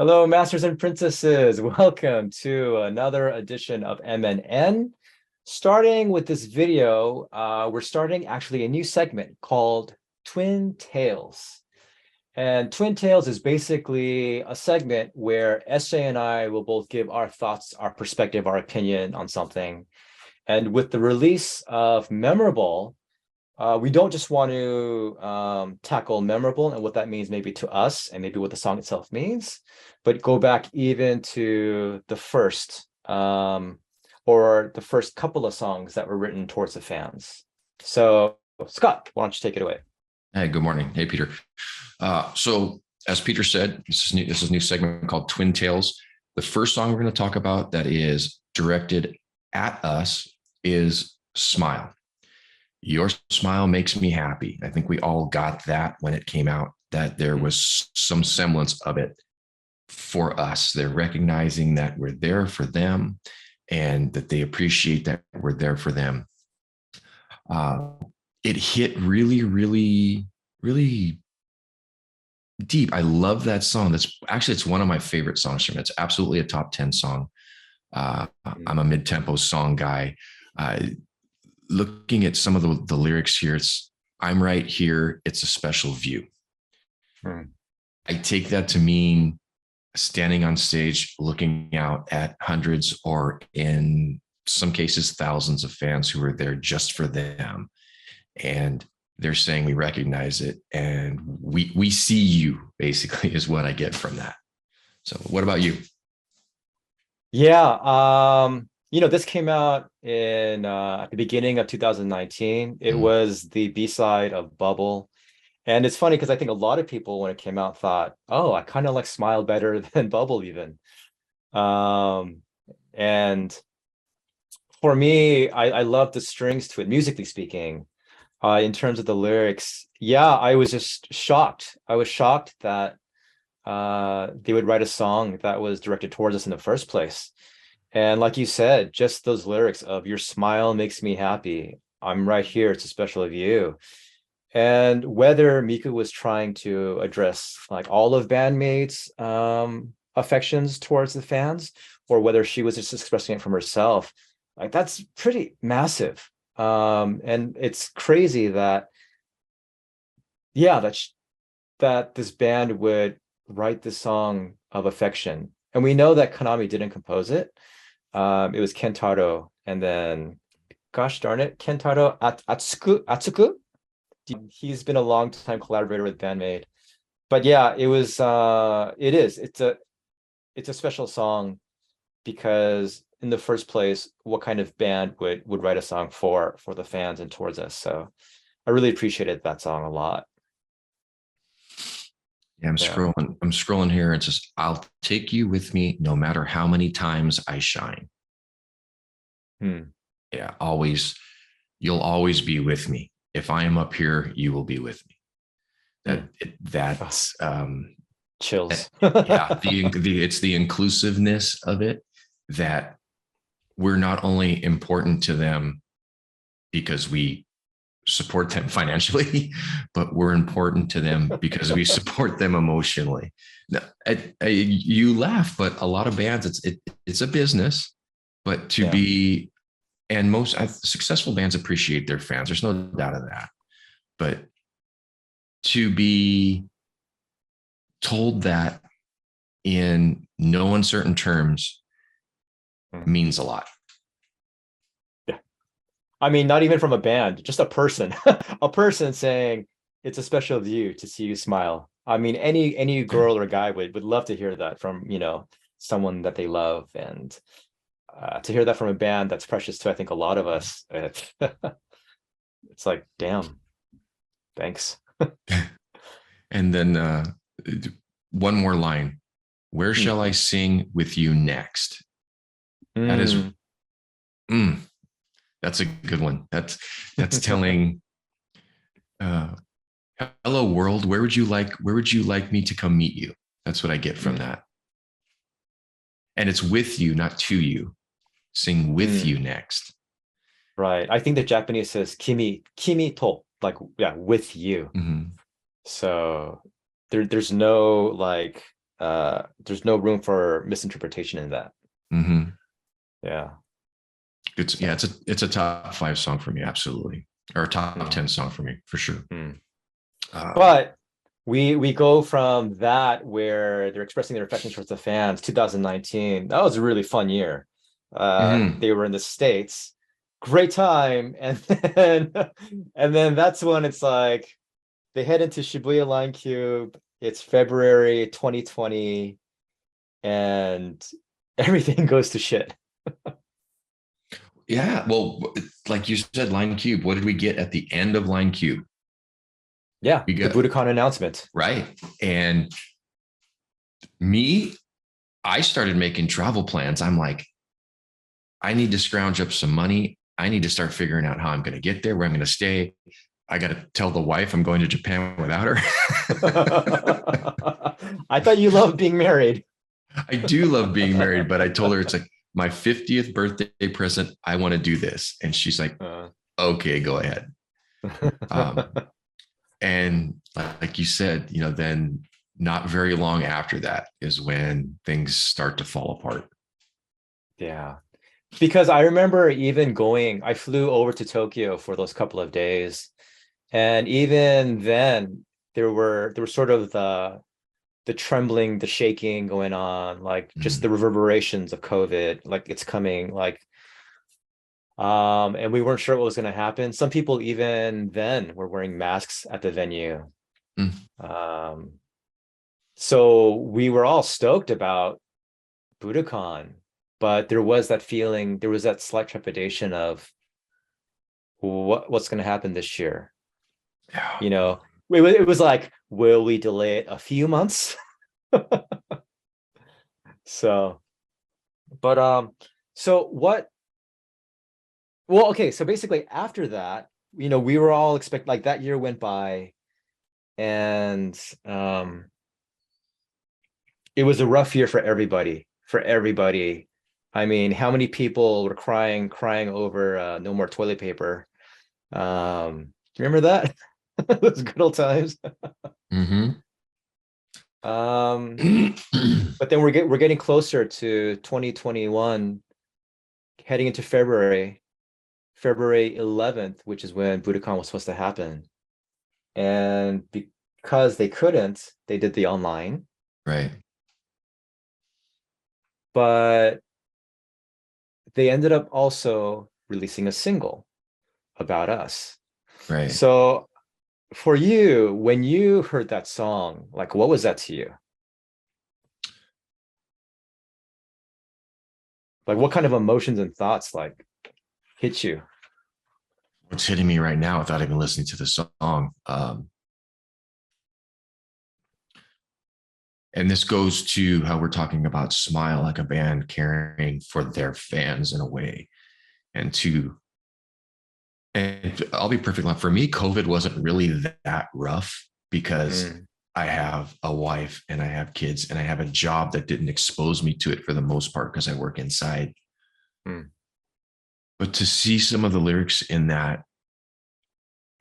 Hello, masters and princesses. Welcome to another edition of MNN. Starting with this video, we're starting actually a new segment called Twin Tales. And Twin Tales is basically a segment where SJ and I will both give our thoughts, our perspective, our opinion on something. And with the release of Memorable, we don't just want to tackle memorable and what that means maybe to us and maybe what the song itself means, but go back even to the first or the first couple of songs that were written towards the fans. So Scott, why don't you take it away? Hey, good morning. Hey, Peter. So as Peter said, this is a new segment called Twin Tales. The first song we're going to talk about that is directed at us is Smile. Your smile makes me happy. I think we all got that when it came out, that there was some semblance of it for us. They're recognizing that we're there for them and that they appreciate that we're there for them. It hit really, really, really deep. I love that song. It's one of my favorite songs from it. It's absolutely a top 10 song. I'm a mid-tempo song guy. Looking at some of the lyrics here, I'm right here. It's a special view. I take that to mean standing on stage, looking out at hundreds or in some cases, thousands of fans who are there just for them. And they're saying, we recognize it. And we see you, basically, is what I get from that. So what about you? Yeah, this came out in at the beginning of 2019. It was the B-side of Bubble. And it's funny because I think a lot of people when it came out thought, oh, I kind of like Smile better than Bubble even. And for me, I love the strings to it, musically speaking. In terms of the lyrics, yeah, I was just shocked. I was shocked that they would write a song that was directed towards us in the first place. And like you said, just those lyrics of your smile makes me happy. I'm right here. It's a special of you. And whether Miku was trying to address like all of Band-Maid's affections towards the fans, or whether she was just expressing it from herself, like that's pretty massive. And it's crazy that, yeah, that this band would write this song of affection. And we know that Konami didn't compose it. It was Kentaro, and then, gosh darn it, Kentaro Atsuku. He's been a long time collaborator with Band-Maid. But yeah, it's a special song because in the first place, what kind of band would write a song for the fans and towards us? So I really appreciated that song a lot. Yeah, I'm scrolling here. It says, I'll take you with me no matter how many times I shine. Yeah, always. You'll always be with me. If I am up here, you will be with me. That's chills. Yeah, it's the inclusiveness of it, that we're not only important to them because we support them financially, but we're important to them because we support them emotionally. Now, you laugh, but a lot of bands, it's a business, but to be, and most successful bands appreciate their fans. There's no doubt of that. But to be told that in no uncertain terms means a lot. Yeah. I mean, not even from a band, just a person, a person saying it's a special view to see you smile. I mean, any girl or guy would love to hear that from, someone that they love, and to hear that from a band that's precious to, I think, a lot of us. It's like, damn, thanks. And then one more line. Where shall I sing with you next? That is, that's a good one. That's telling, hello world, where would you like me to come meet you? That's what I get from that. And it's with you, not to you. Sing with you next. Right. I think the Japanese says kimi to, like, yeah, with you. So there's no like there's no room for misinterpretation in that. Mhm. Yeah. It's a top 5 song for me, absolutely, or a top Mm, 10 song for me for sure. mm. Um, But we go from that where they're expressing their affection towards the fans, 2019. That was a really fun year. mhm. They were in the States, great time, and then and then that's when it's like they head into Shibuya Line Cube. It's February 2020, and everything goes to shit. Yeah, well, like you said, Line Cube. What did we get at the end of Line Cube? Yeah, We the got Budokan announcement. right, and me, I started making travel plans. I'm like, I need to scrounge up some money. I need to start figuring out how I'm going to get there, where I'm going to stay. I got to tell the wife I'm going to Japan without her. I thought you loved being married. I do love being married, but I told her it's like my 50th birthday present. I want to do this. And she's like, Uh, okay, go ahead. Um, and like you said, then not very long after that is when things start to fall apart. yeah. Because I remember even going, I flew over to Tokyo for those couple of days. And even then there was sort of the trembling, the shaking going on, like just Mm, the reverberations of COVID, like it's coming, like and we weren't sure what was going to happen. Some people even then were wearing masks at the venue. mm. Um, so we were all stoked about Budokan, but there was that feeling, there was that slight trepidation of what's going to happen this year. Yeah. You know, it was like, will we delay it a few months? So, but so what? Well, okay, so basically after that, we were all expect like that year went by, and it was a rough year for everybody. For everybody. I mean, how many people were crying over no more toilet paper? Remember that? Those good old times. Mm-hmm. Um, but then we're getting closer to 2021, heading into February 11th, which is when Budokan was supposed to happen. And because they couldn't, they did the online, Right. but they ended up also releasing a single about us. Right. So for you, when you heard that song, like what was that to you? Like what kind of emotions and thoughts like hit you? What's hitting me right now without even listening to the song? And this goes to how we're talking about Smile, like a band caring for their fans in a way. And I'll be perfectly honest, for me, COVID wasn't really that rough because Mm, I have a wife and I have kids and I have a job that didn't expose me to it for the most part because I work inside. mm, But to see some of the lyrics in that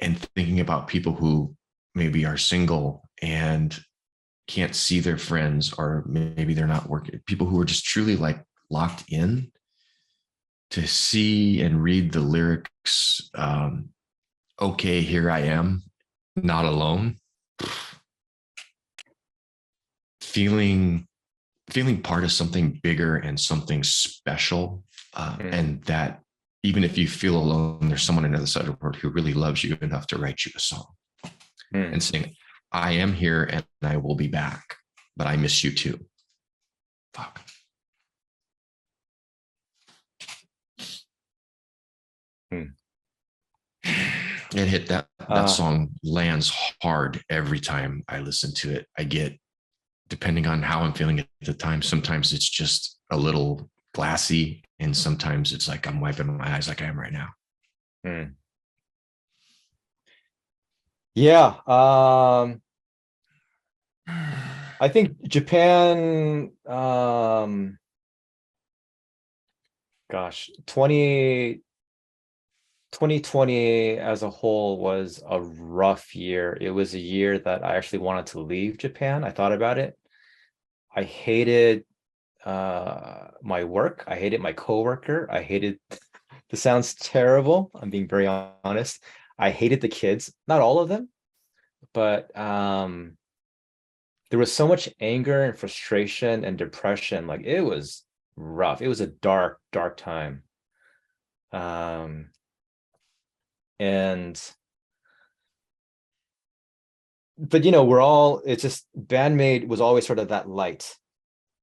and thinking about people who maybe are single and can't see their friends, or maybe they're not working, people who are just truly like locked in, to see and read the lyrics. Okay, here I am, not alone. Feeling feeling part of something bigger and something special, mm, and that even if you feel alone, there's someone on the other side of the world who really loves you enough to write you a song mm. and sing, I am here and I will be back, but I miss you too. Fuck. Mm. It hit that Uh, song lands hard every time I listen to it. I get, depending on how I'm feeling at the time, sometimes it's just a little glassy, and sometimes it's like I'm wiping my eyes like I am right now. mm. Yeah. I think Japan, gosh, 2020 as a whole was a rough year. It was a year that I actually wanted to leave Japan. I thought about it. I hated my work. I hated my coworker. I hated this sounds terrible. I'm being very honest. I hated the kids, not all of them, but there was so much anger and frustration and depression. Like it was rough. It was a dark, dark time. Um, and but we're all it's just Band-Maid was always sort of that light.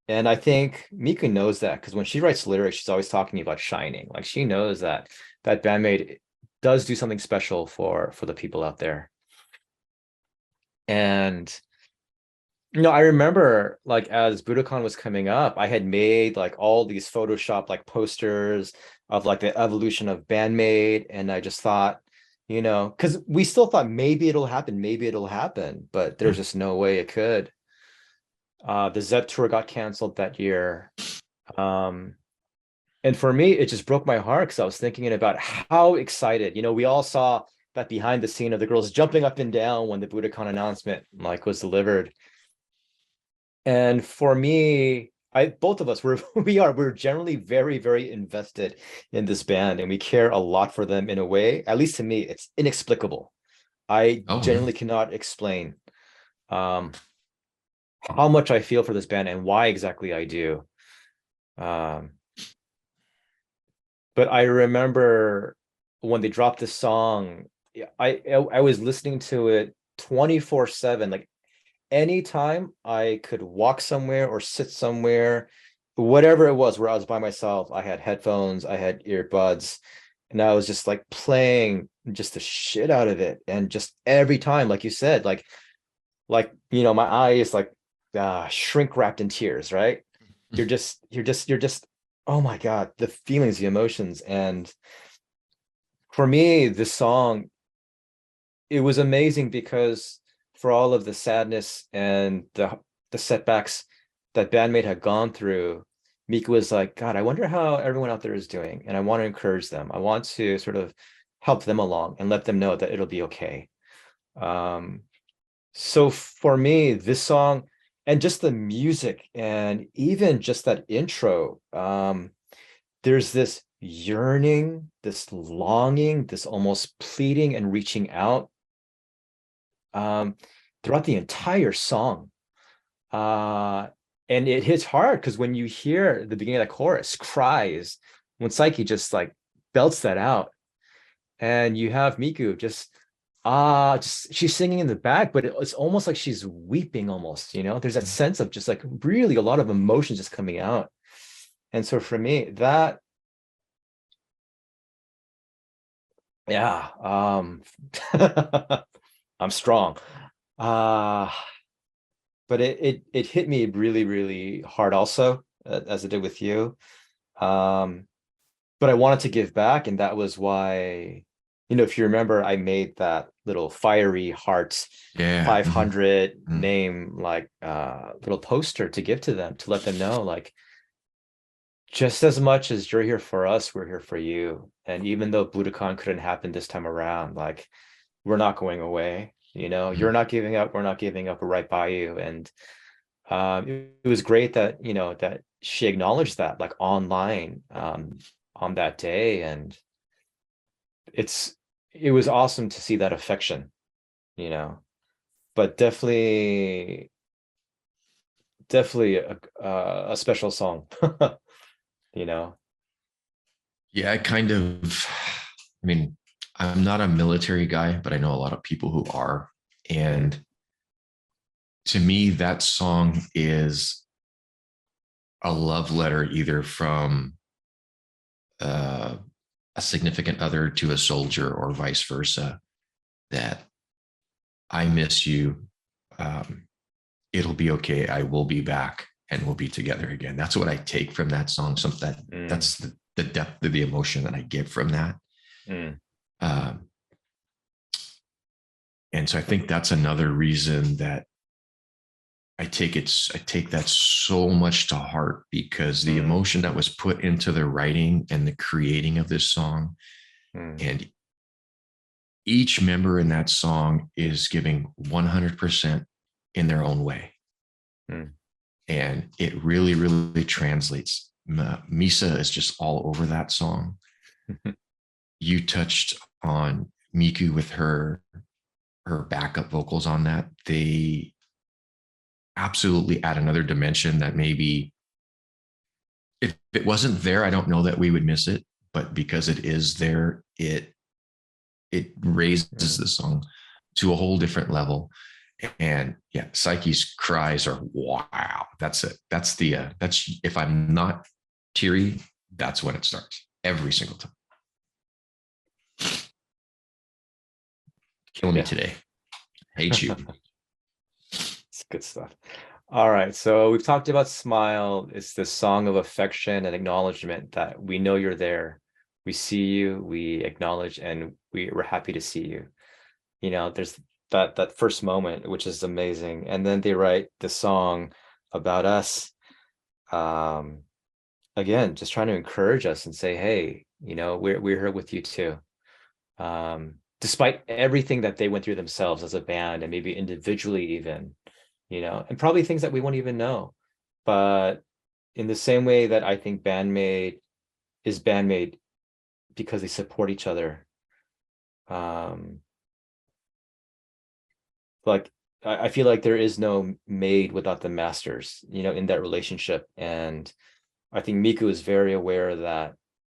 And I think Mika knows that because when she writes lyrics, she's always talking about shining. Like she knows that Band-Maid does do something special for the people out there. And I remember like as Budokan was coming up, I had made like all these Photoshop like posters of like the evolution of Band-Maid, and I just thought, because we still thought maybe it'll happen, but there's just no way it could. The Zep tour got canceled that year. Um, and for me, it just broke my heart because I was thinking about how excited, we all saw that behind the scene of the girls jumping up and down when the Budokan announcement like was delivered. And for me, both of us we're generally very, very invested in this band, and we care a lot for them in a way, at least to me, it's inexplicable. I Oh, genuinely cannot explain um how much I feel for this band and why exactly I do. Um, but I remember when they dropped this song, I was listening to it 24/7. Like anytime I could walk somewhere or sit somewhere, whatever it was, where I was by myself, I had headphones, I had earbuds, and I was just like playing just the shit out of it. And just every time, like you said, my eyes like shrink wrapped in tears, right? You're just oh my God, the feelings, the emotions. And for me, this song, it was amazing because for all of the sadness and the setbacks that Bandmate had gone through, Mika was like, God, I wonder how everyone out there is doing. And I want to encourage them. I want to sort of help them along and let them know that it'll be okay. Um, so for me, this song and just the music and even just that intro, there's this yearning, this longing, this almost pleading and reaching out um, throughout the entire song. Uh, and it hits hard because when you hear the beginning of the chorus, cries, when Psyche just like belts that out, and you have Miku just she's singing in the back, but it's almost like she's weeping almost, there's that sense of just like really a lot of emotion just coming out. And so for me, that yeah, I'm strong. Uh but it hit me really, really hard also, as it did with you. Um, but I wanted to give back, and that was why, if you remember, I made that little fiery heart yeah. 500 Mhm. name like little poster to give to them to let them know like just as much as you're here for us, we're here for you. And even though Budokan couldn't happen this time around, like we're not going away. You're Mhm. not giving up. We're not giving up. We're right by you. And it was great that that she acknowledged that like online on that day, and it's it was awesome to see that affection, you know. But definitely a special song, you know. Yeah, I mean, I'm not a military guy, but I know a lot of people who are. Mm, And to me, that song is a love letter either from uh, a significant other to a soldier or vice versa, that I miss you. Um, it'll be okay. I will be back and we'll be together again. That's what I take from that song. mm, That's the depth of the emotion that I get from that. mm, Um, and so I think that's another reason that I take that so much to heart, because the mm, emotion that was put into the writing and the creating of this song, mm, and each member in that song is giving 100% in their own way. mm. and it really, really translates. Misa is just all over that song. You touched on Miku with her backup vocals on that. They absolutely add another dimension that maybe if it wasn't there, I don't know that we would miss it. But because it is there, it raises the song to a whole different level. And yeah, Psyche's cries are wow. That's it. That's if I'm not teary, that's when it starts every single time. Kill me today. Hate you. It's good stuff. All right, so we've talked about Smile. It's this song of affection and acknowledgement that we know you're there. We see you, we acknowledge, and we're happy to see you. You know, there's that first moment, which is amazing. And then they write the song about us. Again, just trying to encourage us and say, hey, you know, we're here with you too. Despite everything that they went through themselves as a band and maybe individually even, you know, and probably things that we won't even know. But in the same way that I think Band-Maid is Band-Maid because they support each other. Like I feel like there is no maid without the masters, you know, in that relationship. And I think Miku is very aware of that,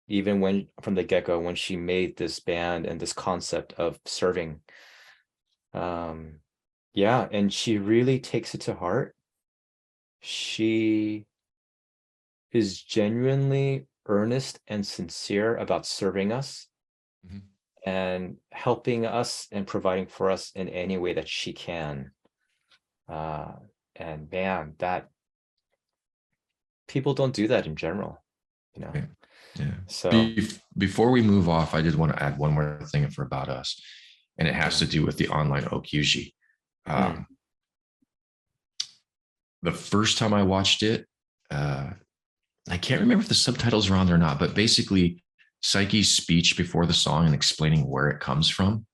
even when from the get-go, when she made this band and this concept of serving. Yeah, and she really takes it to heart. She is genuinely earnest and sincere about serving us and helping us and providing for us in any way that she can. And man, that people don't do that in general, you know. Yeah. So Before we move off, I did want to add one more thing for About Us, and it has to do with the online Okyuji. The first time I watched it, I can't remember if the subtitles are on there or not, but basically Psyche's speech before the song and explaining where it comes from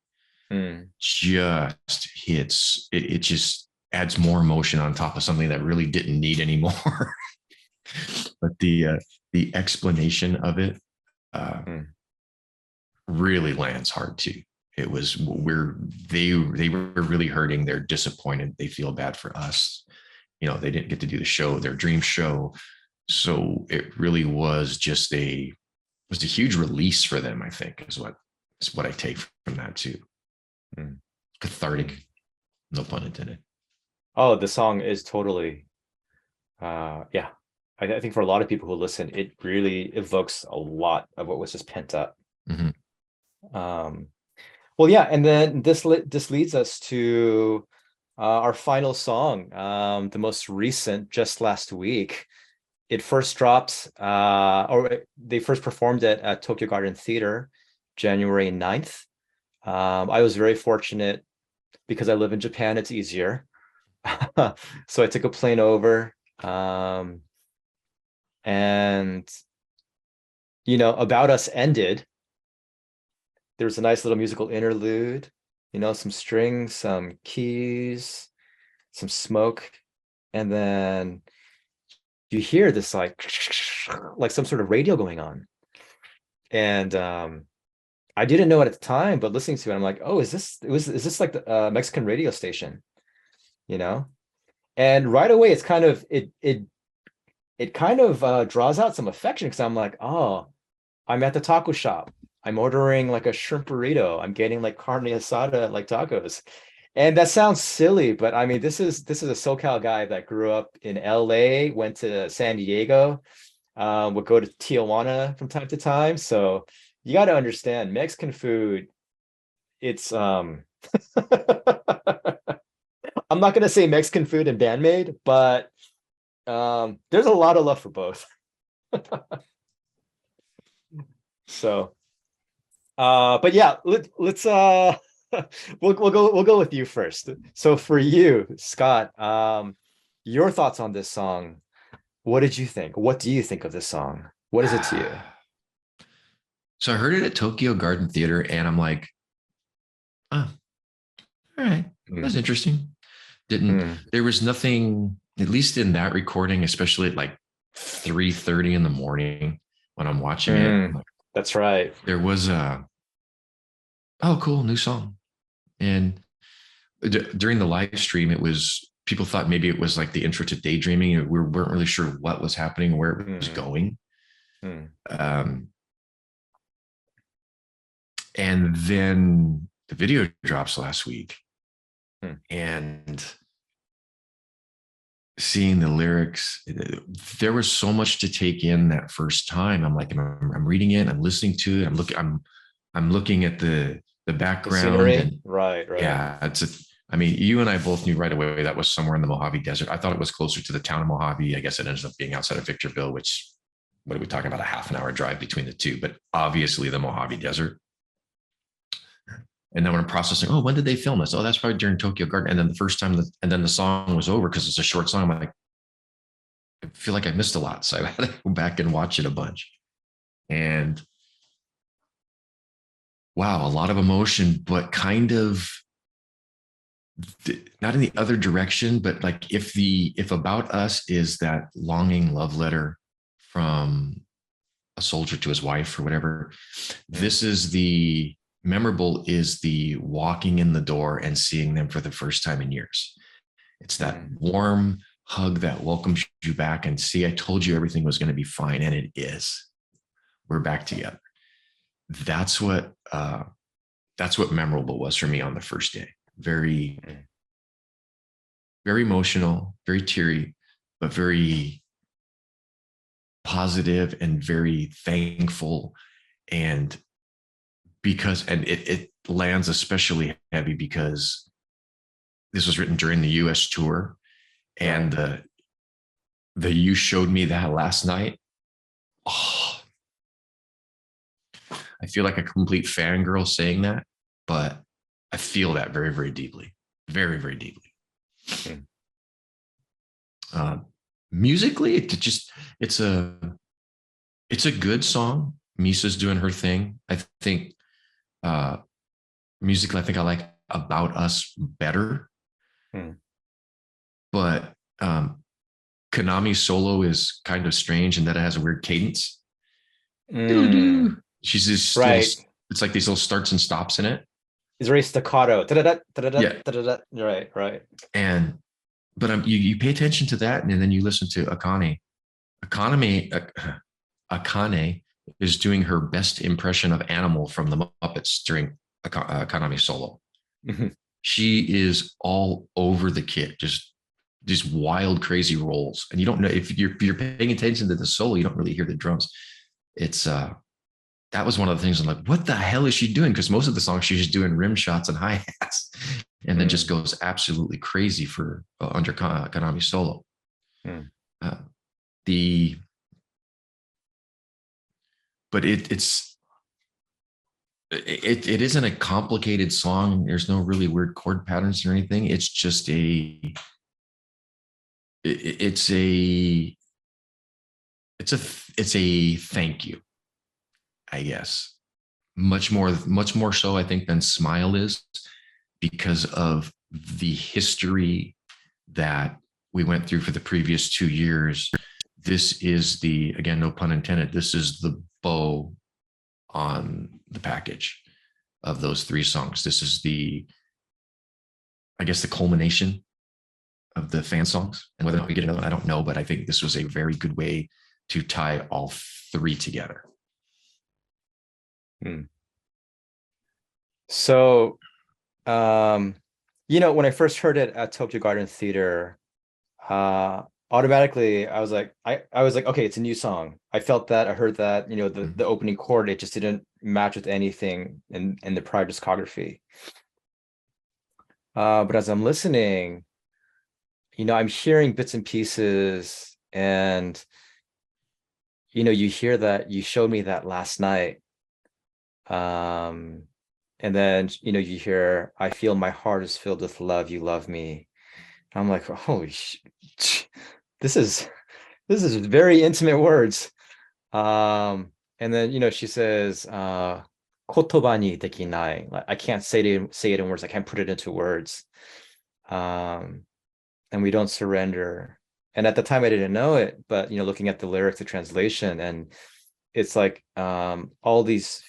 just hits, it just adds more emotion on top of something that really didn't need anymore. But the explanation of it really lands hard too. It was where they were really hurting. They're disappointed. They feel bad for us. You know, they didn't get to do the show, their dream show. So it really was just a huge release for them, I think, is what I take from that too. Cathartic, no pun intended. Oh, the song is totally yeah. I think for a lot of people who listen, it really evokes a lot of what was just pent up. Well, yeah, and then this leads us to our final song, the most recent, just last week. It first dropped, or they first performed it at Tokyo Garden Theater, January 9th. I was very fortunate because I live in Japan, it's easier. So I took a plane over, and, you know, About Us ended. There was a nice little musical interlude, you know, some strings, some keys, some smoke, and then you hear this like some sort of radio going on. And I didn't know it at the time, but listening to it, I'm like, oh, is this like the Mexican radio station, you know? And right away, it's kind of it kind of draws out some affection because I'm like, oh, I'm at the taco shop. I'm ordering like a shrimp burrito. I'm getting like carne asada, like tacos. And that sounds silly, but I mean, this is a SoCal guy that grew up in LA, went to San Diego, would go to Tijuana from time to time. So you got to understand Mexican food. It's I'm not gonna say Mexican food and Band-Maid, but there's a lot of love for both. So but yeah, let's we'll go with you first. So for you, Scott, your thoughts on this song. What did you think? What do you think of this song? What is it to you? So I heard it at Tokyo Garden Theater, and I'm like, oh, all right, that's interesting. There was nothing at least in that recording, especially at like 3:30 in the morning when I'm watching it, I'm like, That's right. there was a, oh, cool, new song. And during the live stream, it was, people thought maybe it was like the intro to Daydreaming. We weren't really sure what was happening, where it was going. Um, and then the video drops last week, and seeing the lyrics, there was so much to take in that first time. I'm like, I'm reading it, I'm listening to it, I'm looking at the The background, scenery, and right. yeah, I mean, you and I both knew right away that was somewhere in the Mojave Desert. I thought it was closer to the town of Mojave. I guess it ends up being outside of Victorville, which, what are we talking about? A half an hour drive between the two, but obviously the Mojave Desert. And then when I'm processing, oh, when did they film this? Oh, that's probably during Tokyo Garden. And then the first time, and then the song was over because it's a short song. I'm like, I feel like I missed a lot. So I had to go back and watch it a bunch. And wow, a lot of emotion, but kind of not in the other direction, but like if About Us is that longing love letter from a soldier to his wife or whatever, this is the memorable, is the walking in the door and seeing them for the first time in years. It's that warm hug that welcomes you back and, see, I told you everything was going to be fine, and it is. We're back together. That's what memorable was for me on the first day. Very, very emotional, very teary, but very positive and very thankful. And it lands especially heavy because this was written during the US tour, and the You Showed Me That Last Night. Oh, I feel like a complete fangirl saying that, but I feel that very, very deeply. Very, very deeply. Musically, it's a good song. Misa's doing her thing. I think musically, I think I like About Us better. But Konami's solo is kind of strange in that it has a weird cadence. She's just right. It's like these little starts and stops in it. It's very staccato. Yeah. Right. And but you pay attention to that, and then you listen to Akane. Akane is doing her best impression of Animal from the Muppets during Konami solo. She is all over the kit, just these wild, crazy rolls. And you don't know, if you're paying attention to the solo, you don't really hear the drums. It's that was one of the things I'm like, what the hell is she doing? Because most of the songs she's just doing rim shots and hi-hats, and then just goes absolutely crazy for under Konami solo. But it isn't a complicated song. There's no really weird chord patterns or anything. It's just it's a thank you, I guess. Much more so, I think, than Smile is, because of the history that we went through for the previous 2 years. This is again, no pun intended, this is the bow on the package of those 3 songs. This is I guess, the culmination of the fan songs. And whether or not we get another one, I don't know, but I think this was a very good way to tie all 3 together. So, when I first heard it at Tokyo Garden Theater, automatically I was like, okay, it's a new song. I felt that, I heard that, the opening chord, it just didn't match with anything in the prior discography. But as I'm listening, I'm hearing bits and pieces, and you hear that You Showed Me That Last Night. And then, you hear, I feel my heart is filled with love, you love me. I'm like, holy this is very intimate words. And then, she says, kotoba ni dekinai. Like, I can't say it in words. I can't put it into words. And we don't surrender. And at the time I didn't know it, but looking at the lyrics, the translation, and it's like all these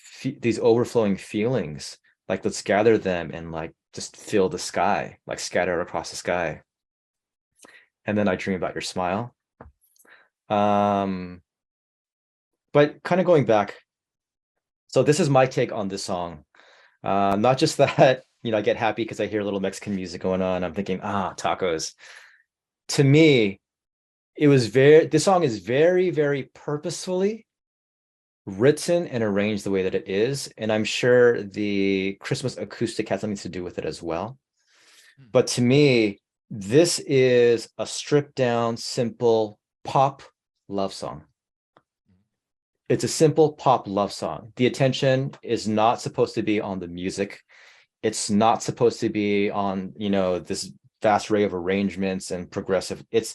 overflowing feelings, like let's gather them and like just fill the sky, like scatter across the sky. And then I dream about your smile. Um, but kind of going back, so this is my take on this song. Not just that, I get happy because I hear a little Mexican music going on. I'm thinking, tacos. To me, this song is very, very purposefully written and arranged the way that it is. And I'm sure the Christmas acoustic has something to do with it as well. But to me, this is a stripped down, simple pop love song. It's a simple pop love song. The attention is not supposed to be on the music. It's not supposed to be on, this vast array of arrangements and progressive. It's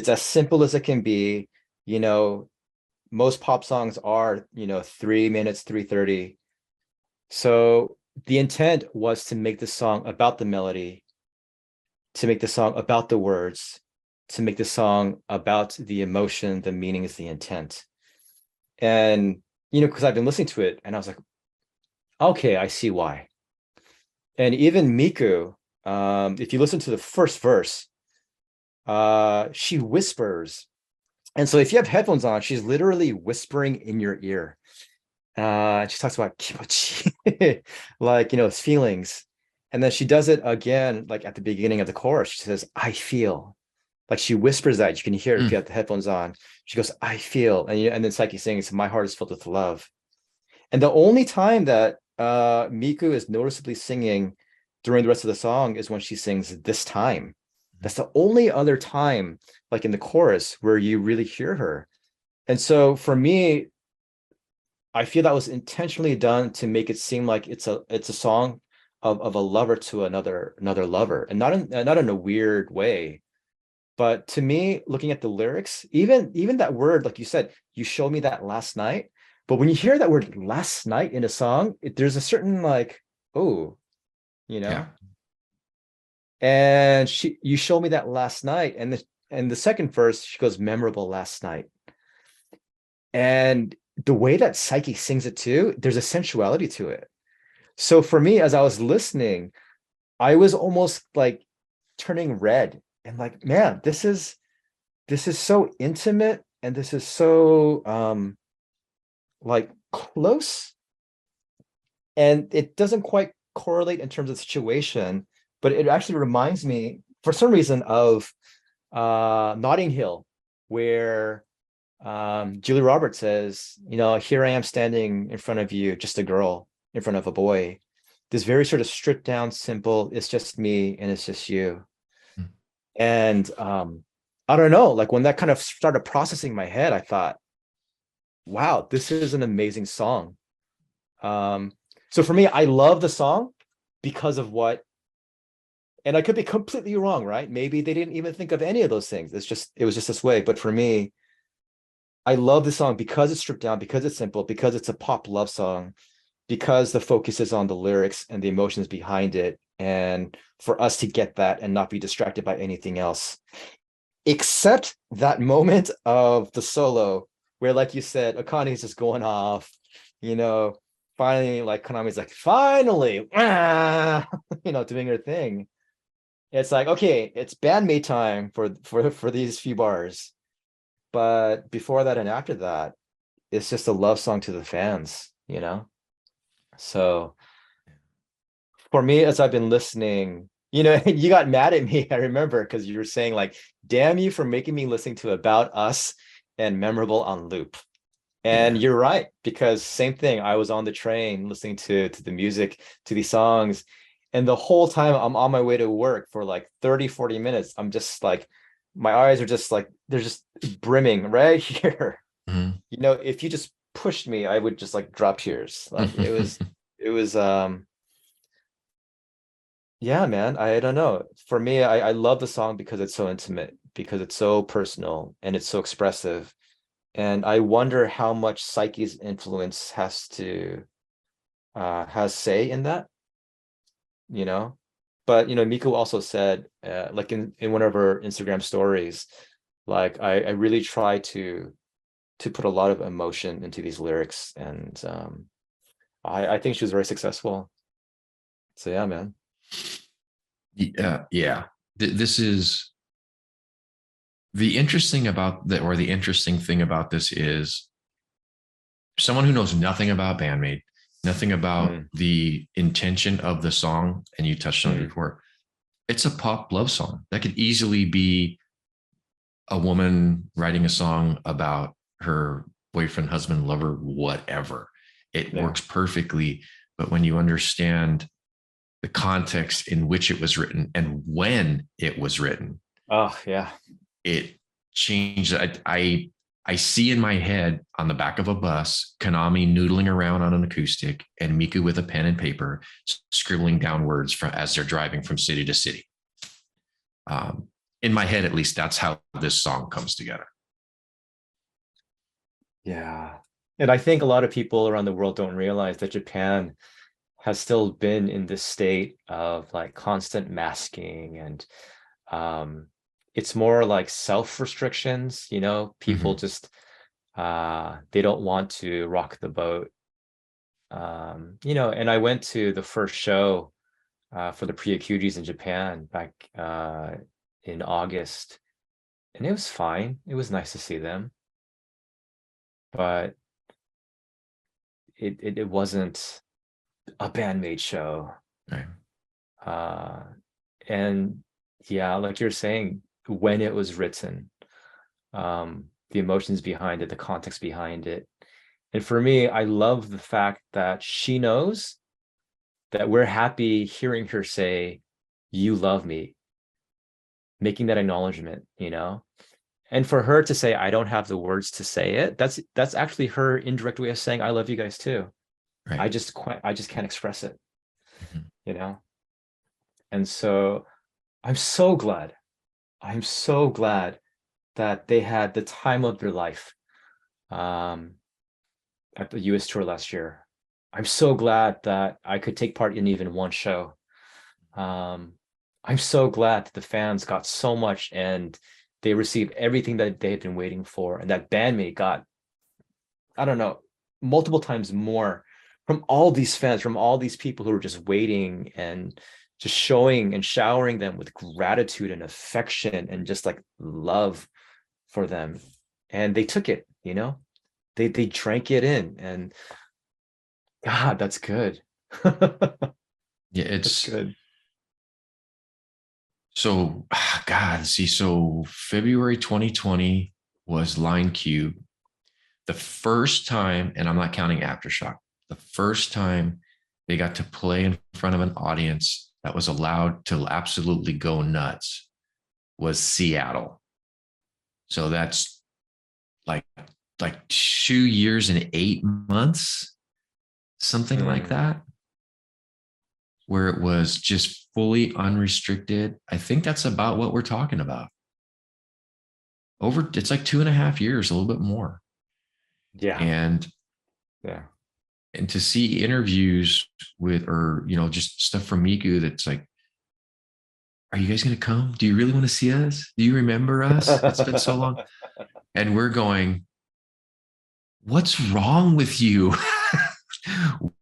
as simple as it can be. Most pop songs are, 3 minutes, 3:30. So the intent was to make the song about the melody, to make the song about the words, to make the song about the emotion, the meanings, the intent. And, because I've been listening to it and I was like, okay, I see why. And even Miku, if you listen to the first verse, she whispers. And so if you have headphones on, she's literally whispering in your ear. She talks about kimochi, like, feelings. And then she does it again, like at the beginning of the chorus. She says, I feel. Like she whispers that. You can hear it if you have the headphones on. She goes, I feel. And then Psyche sings, my heart is filled with love. And the only time that Miku is noticeably singing during the rest of the song is when she sings this time. That's the only other time, like in the chorus, where you really hear her. And so for me, I feel that was intentionally done to make it seem like it's a song of a lover to another lover, and not in a weird way. But to me, looking at the lyrics, even that word, like you said, you showed me that last night. But when you hear that word last night in a song, there's a certain like, oh, Yeah. And you showed me that last night, and the second verse, she goes, memorable last night. And the way that Psyche sings it too, there's a sensuality to it. So for me, as I was listening, I was almost like turning red and like, man, this is so intimate, and this is so like close, and it doesn't quite correlate in terms of situation, but it actually reminds me for some reason of Notting Hill, where Julie Roberts says, here I am standing in front of you, just a girl in front of a boy. This very sort of stripped down, simple, it's just me and it's just you. Mm. And I don't know, like when that kind of started processing in my head, I thought, wow, this is an amazing song. So for me, I love the song because of and I could be completely wrong, right? Maybe they didn't even think of any of those things. It was just this way. But for me, I love the song because it's stripped down, because it's simple, because it's a pop love song, because the focus is on the lyrics and the emotions behind it. And for us to get that and not be distracted by anything else, except that moment of the solo where, like you said, Akane's just going off, finally, like Konami's like, finally, doing her thing. It's like, okay, it's Band-Maid time for these few bars. But before that and after that, it's just a love song to the fans. So for me, as I've been listening, you got mad at me, I remember, because you were saying like, damn you for making me listen to About Us and Memorable on loop. And you're right, because same thing, I was on the train listening to the music, to these songs, and the whole time I'm on my way to work for like 30-40 minutes, I'm just like, my eyes are just like, they're just brimming right here. Mhm. If you just pushed me, I would just like drop tears. Like it was yeah, man, I don't know. For me, I love the song because it's so intimate, because it's so personal and it's so expressive. And I wonder how much Psyche's influence has say in that, you know. But Miku also said, like in one of her Instagram stories, Like I really try to put a lot of emotion into these lyrics, and I think she was very successful. So yeah, man. Yeah. This is the interesting about that, or the interesting thing about this is someone who knows nothing about Band-Maid, nothing about Mm, the intention of the song, and you touched on it mm, before. It's a pop love song that could easily be a woman writing a song about her boyfriend, husband, lover, whatever. It yeah. works perfectly. But when you understand the context in which it was written and when it was written, Oh yeah. it changed. I see in my head on the back of a bus, Konami noodling around on an acoustic and Miku with a pen and paper, scribbling down words as they're driving from city to city. Um, in my head, at least, that's how this song comes together. Yeah. And I think a lot of people around the world don't realize that Japan has still been in this state of like constant masking, and um it's more like self restrictions, you know, people Mm-hmm. just they don't want to rock the boat. You know, and I went to the first show for the pre-Akutis in Japan back in August, and it was fine. It was nice to see them, but it wasn't a Band-Maid show. Right. Uh, and yeah, like you're saying, when it was written, the emotions behind it, the context behind it. And for me, I love the fact that she knows that we're happy hearing her say, "You love me," making that acknowledgement, you know? And for her to say, "I don't have the words to say it," that's actually her indirect way of saying, "I love you guys too. Right. I just can't express it," Mm-hmm. you know? And so I'm so glad. I'm so glad that they had the time of their life um, at the US tour last year. I'm so glad that I could take part in even one show. Um, I'm so glad that the fans got so much and they received everything that they had been waiting for, and that Bandmate got, I don't know, multiple times more from all these fans, from all these people who were just waiting and just showing and showering them with gratitude and affection and just like love for them. And they took it, you know, they drank it in, and God, that's good. Yeah, That's it's good. so God, see, so February 2020 was Line Cube. The first time, and I'm not counting Aftershock, the first time they got to play in front of an audience that was allowed to absolutely go nuts was Seattle. So that's like 2 years and 8 months, something like Mm, that, where it was just fully unrestricted. I think that's about what we're talking about. Over, it's like 2.5 years, a little bit more. yeah, And yeah. to see interviews with, or just stuff from Miku that's like, are you guys going to come? Do you really want to see us? Do you remember us? It's been so long. And we're going, what's wrong with you?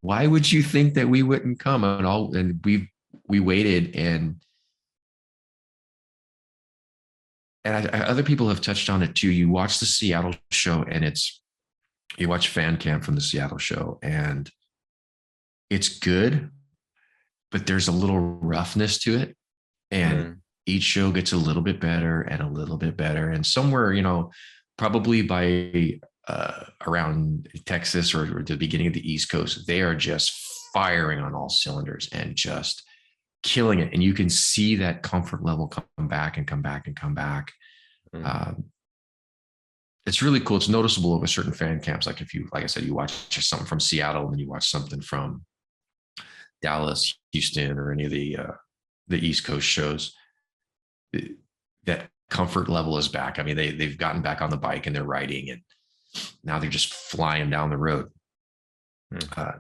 Why would you think that we wouldn't come? And we waited, and other people have touched on it too. You watch the Seattle show, and you watch fan cam from the Seattle show, and it's good, but there's a little roughness to it. And Mm, each show gets a little bit better and a little bit better. And somewhere, probably by around Texas, or the beginning of the East Coast, they are just firing on all cylinders and just killing it. And you can see that comfort level come back and come back and come back. mm. Um, it's really cool. It's noticeable over certain fan camps. Like if you, like I said, you watch something from Seattle and you watch something from Dallas, Houston, or any of the East Coast shows, that comfort level is back. I mean, they've gotten back on the bike and they're riding, and now they're just flying down the road. Mm. Uh,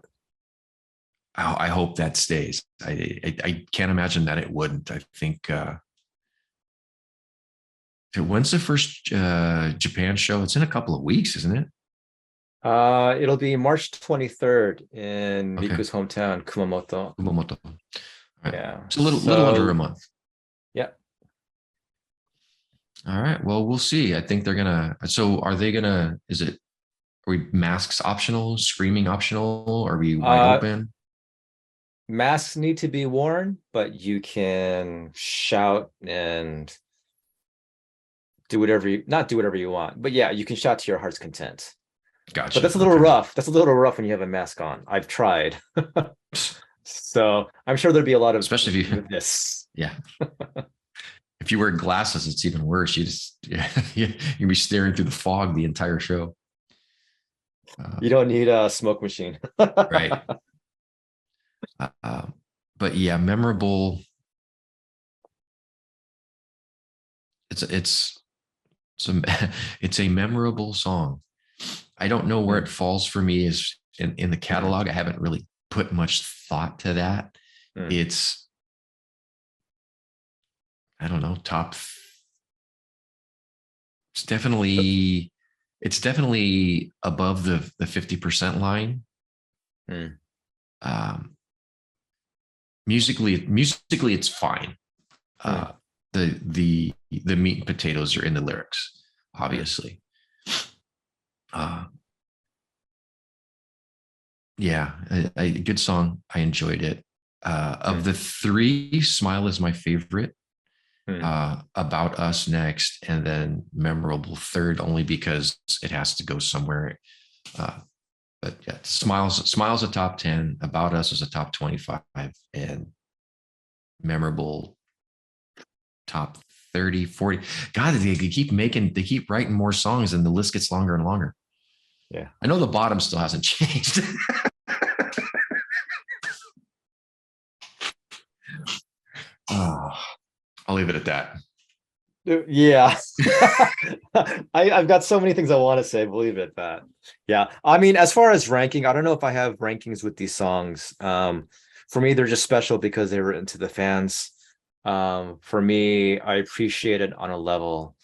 I hope that stays. I can't imagine that it wouldn't. I think When's the first Japan show? It's in a couple of weeks, isn't it? It'll be March 23rd in Okay. Miku's hometown, Kumamoto. Kumamoto. All right. Yeah. It's a little under a So month. yeah. All right. Well, we'll see. I think they're gonna. So, are they gonna? Is it? Are we masks optional? Screaming optional? Are we wide Uh, open? Masks need to be worn, but you can shout and do whatever you not do whatever you want. But yeah, you can shout to your heart's content. But Gotcha. that's a little Okay. rough. That's a little rough when you have a mask on. I've tried. So I'm sure there'd be a lot of Especially if you, with this. yeah. If you wear glasses, it's even worse. You just, yeah, you'll be staring through the fog the entire show. You don't need a smoke machine. Right. Uh, but yeah, memorable. It's some it's a memorable song. I don't know where it falls for me is in the catalog. I haven't really put much thought to that. Mm. It's I don't know, top. It's definitely above the 50% line. Mm. Um, musically it's fine. Mm. The meat and potatoes are in the lyrics, obviously. Yeah, a good song. I enjoyed it. Of the three, Smile is my favorite. About Us next, and then Memorable third, only because it has to go somewhere. But yeah, Smiles a top 10, About Us is a top 25, and Memorable top 30, 40. God, they keep writing more songs and the list gets longer and longer. Yeah. I know the bottom still hasn't changed. Oh, I'll leave it at that. Yeah. I've got so many things I want to say, believe it, that. Yeah. I mean, as far as ranking, I don't know if I have rankings with these songs. For me, they're just special because they were written to the fans. For me, I appreciate it on a level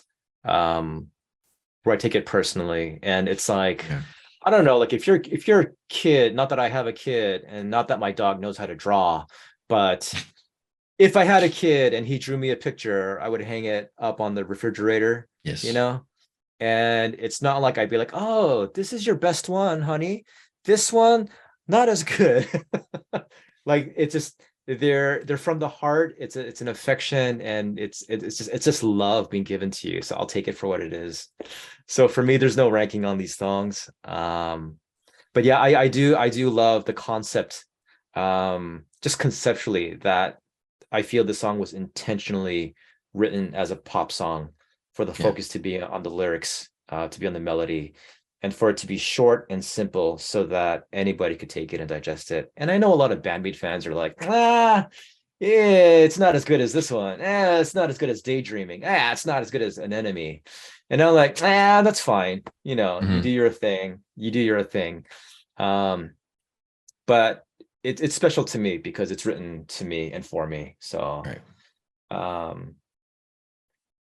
where I take it personally. And it's like, Yeah. I don't know, like if you're a kid, not that I have a kid and not that my dog knows how to draw, but if I had a kid and he drew me a picture, I would hang it up on the refrigerator, you Yes. know? And it's not like I'd be like, oh, this is your best one, honey. This one, not as good. Like it's just they're from the heart. It's an affection and it's just love being given to you. So I'll take it for what it is. So for me, there's no ranking on these songs. But yeah, I do love the concept, just conceptually that I feel the song was intentionally written as a pop song for the Yeah. focus to be on the lyrics, to be on the melody, and for it to be short and simple so that anybody could take it and digest it. And I know a lot of Band-Maid fans are like, yeah, it's not as good as this one. It's not as good as Daydreaming. It's not as good as An Enemy. And I'm like, that's fine. You know, you do Mhm. your thing. You do your thing. But it's special to me because it's written to me and for me. So Right. um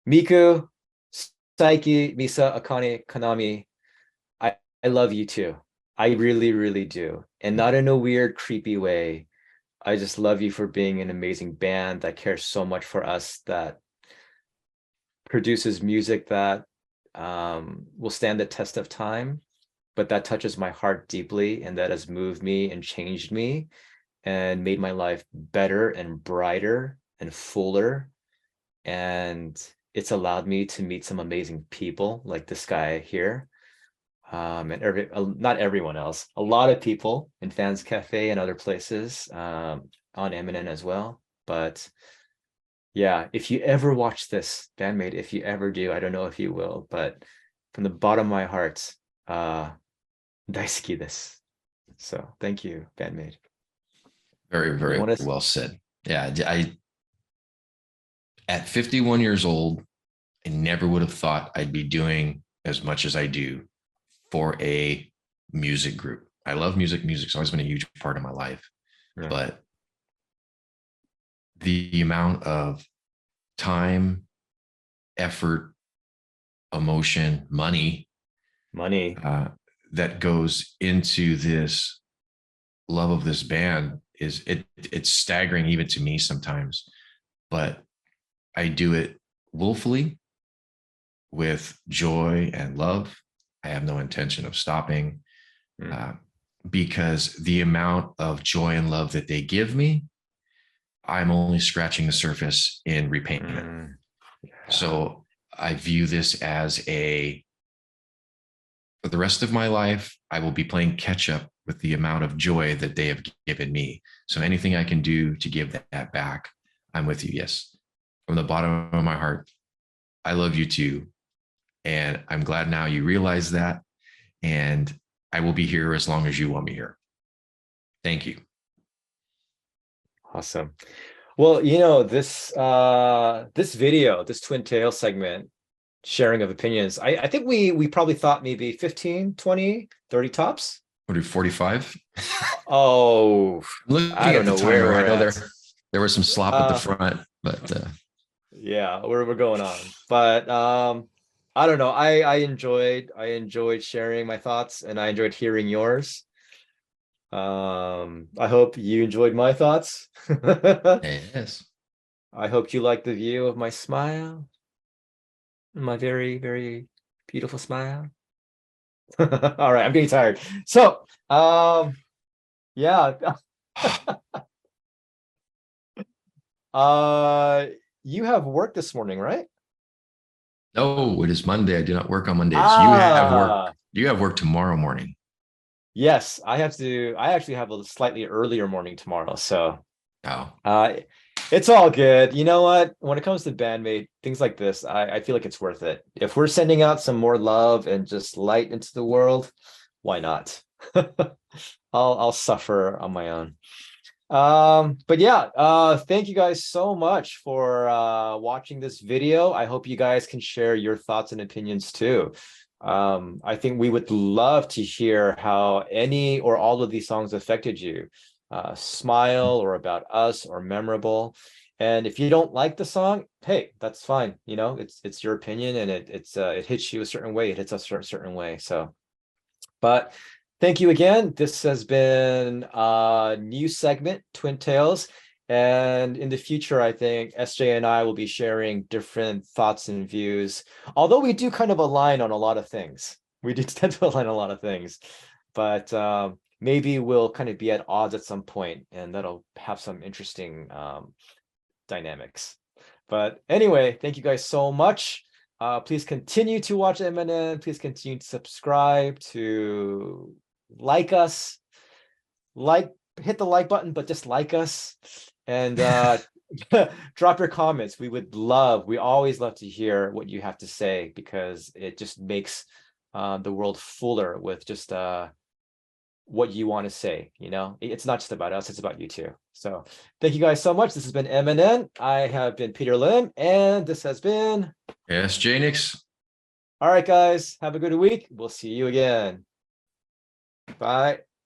Miku, Saiki, Misa, Akane, Kanami, I love you too. I really, really do. And not in a weird, creepy way. I just love you for being an amazing band that cares so much for us, that produces music that will stand the test of time, but that touches my heart deeply and that has moved me and changed me and made my life better and brighter and fuller. And it's allowed me to meet some amazing people like this guy here. And not everyone else, a lot of people in Fans Cafe and other places, on Eminem as well. But yeah, if you ever watch this, Band-Maid, if you ever do, I don't know if you will, but from the bottom of my heart, daisuki this. So thank you, Band-Maid. Very, You very want to? well said. Yeah. At 51 years old, I never would have thought I'd be doing as much as I do for a music group. I love music. Music's always been a huge part of my life, Yeah. but the amount of time, effort, emotion, money, Money. that goes into this love of this band is it's staggering even to me sometimes, but I do it willfully with joy and love. I have no intention of stopping, uh, because the amount of joy and love that they give me, I'm only scratching the surface in repayment. Yeah. So I view this as for the rest of my life, I will be playing catch up with the amount of joy that they have given me. So anything I can do to give that back, I'm with you. Yes. From the bottom of my heart, I love you too. And I'm glad now you realize that. And I will be here as long as you want me here. Thank you. Awesome. Well, this video, this Twin Tail segment, sharing of opinions, I think we probably thought maybe 15, 20, 30 tops. We'll do 45. Oh, I'm I looking don't at the know where timer. I we're know at. there was some slop at the front, but Yeah, we're going on. But I don't know. I enjoyed sharing my thoughts, and I enjoyed hearing yours. I hope you enjoyed my thoughts. yes. I hope you like the view of my smile, my very, very beautiful smile. All right, I'm getting tired. So, yeah. Uh, you have work this morning, right? No, it is Monday. I do not work on Mondays. You have work. Ah, You have work tomorrow morning. yes, I actually have a slightly earlier morning tomorrow, so Oh, uh it's all good. You know what? When it comes to Band-Maid, things like this, I feel like it's worth it. If we're sending out some more love and just light into the world, why not? I'll suffer on my own. But yeah, thank you guys so much for watching this video. I hope you guys can share your thoughts and opinions too. I think we would love to hear how any or all of these songs affected you. Smile, or About Us, or Memorable. And if you don't like the song, hey, that's fine. It's your opinion, and it hits you a certain way, it hits us a certain way. So, but thank you again. This has been a new segment, Twin Tales. And in the future, I think SJ and I will be sharing different thoughts and views. Although we do kind of align on a lot of things. We do tend to align on a lot of things. But maybe we'll kind of be at odds at some point, and that'll have some interesting dynamics. But anyway, thank you guys so much. Please continue to watch MNN. Please continue to subscribe, to like us, hit the like button, but just like us, and drop your comments. We always love to hear what you have to say, because it just makes the world fuller with just what you want to say. It's not just about us, it's about you too. So thank you guys so much. This has been MNN. I have been Peter Lim, and this has been SJ Nix. all right, guys, have a good week. We'll see you again. Bye.